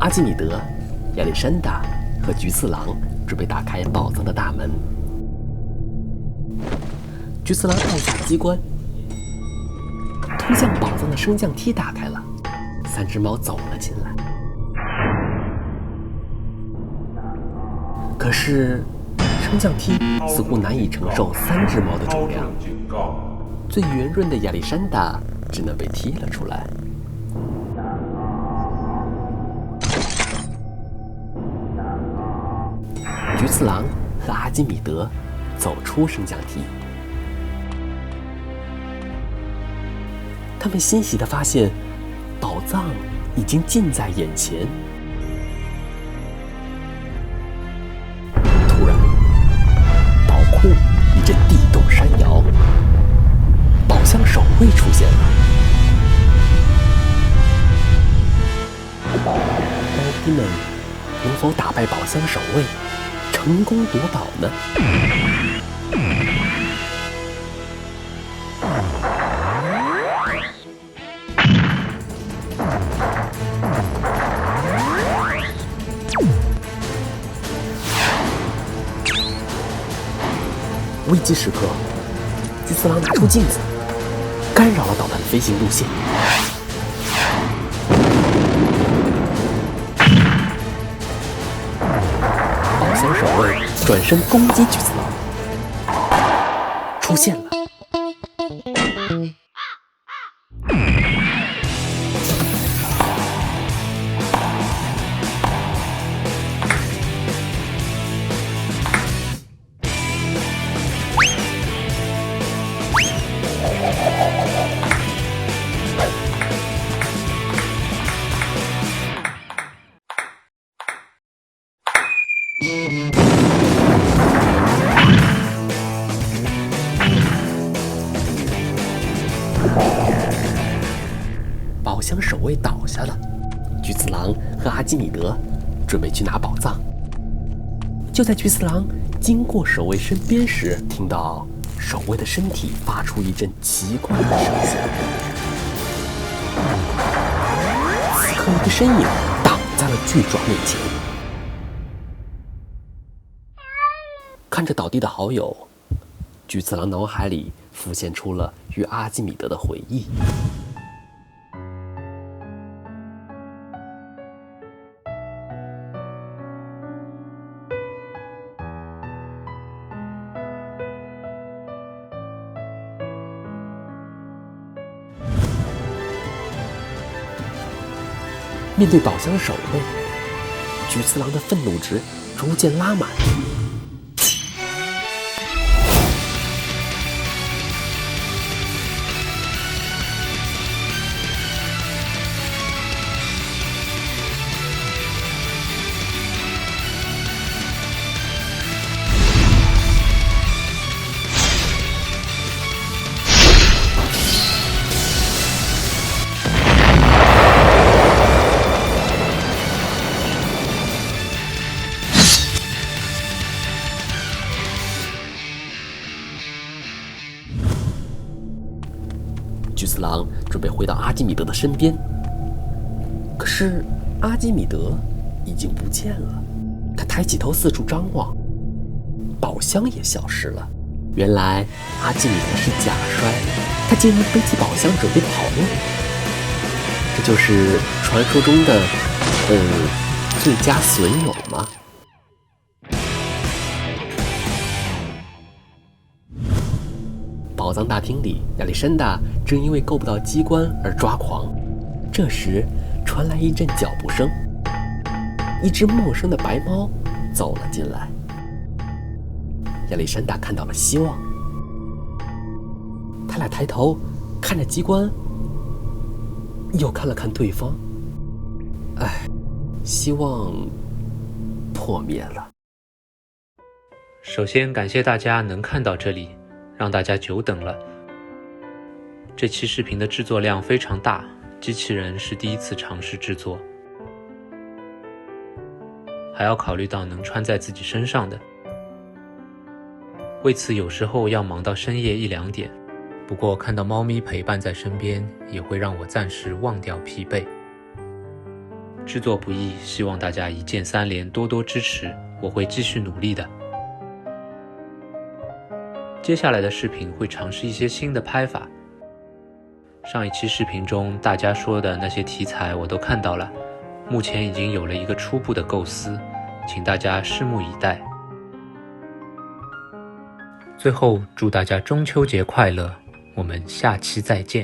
阿基米德、亚历山大和菊次郎准备打开宝藏的大门。菊次郎按下机关，通向宝藏的升降梯打开了，3只猫走了进来。可是升降梯似乎难以承受3只猫的重量，最圆润的亚历山大只能被踢了出来。菊次郎和阿基米德走出升降梯，他们欣喜地发现宝藏已经近在眼前。突然，宝库一阵地动山摇，宝箱守卫出现了。猫逼们能否打败宝箱守卫，成功夺宝呢？危机时刻，菊次郎拿出镜子，干扰了导弹的飞行路线。宝箱守卫转身攻击菊次郎，出现了。宝箱守卫倒下了，菊次郎和阿基米德准备去拿宝藏。就在菊次郎经过守卫身边时，听到守卫的身体发出一阵奇怪的声响。此刻，一个身影挡在了巨爪面前。看着倒地的好友，菊次郎脑海里浮现出了与阿基米德的回忆。面对宝箱守卫，菊次郎的愤怒值逐渐拉满。菊次郎准备回到阿基米德的身边，可是阿基米德已经不见了。他抬起头四处张望，宝箱也消失了。原来阿基米德是假摔，他竟然背起宝箱准备跑路。这就是传说中的最佳损友吗？宝藏大厅里，亚历山大正因为够不到机关而抓狂。这时传来一阵脚步声，一只陌生的白猫走了进来。亚历山大看到了希望，他俩抬头看着机关，又看了看对方。希望破灭了。首先感谢大家能看到这里，让大家久等了。这期视频的制作量非常大，机器人是第一次尝试制作，还要考虑到能穿在自己身上的，为此有时候要忙到深夜1、2点。不过看到猫咪陪伴在身边，也会让我暂时忘掉疲惫。制作不易，希望大家一键三连，多多支持，我会继续努力的。接下来的视频会尝试一些新的拍法。上一期视频中大家说的那些题材我都看到了，目前已经有了一个初步的构思，请大家拭目以待。最后祝大家中秋节快乐，我们下期再见。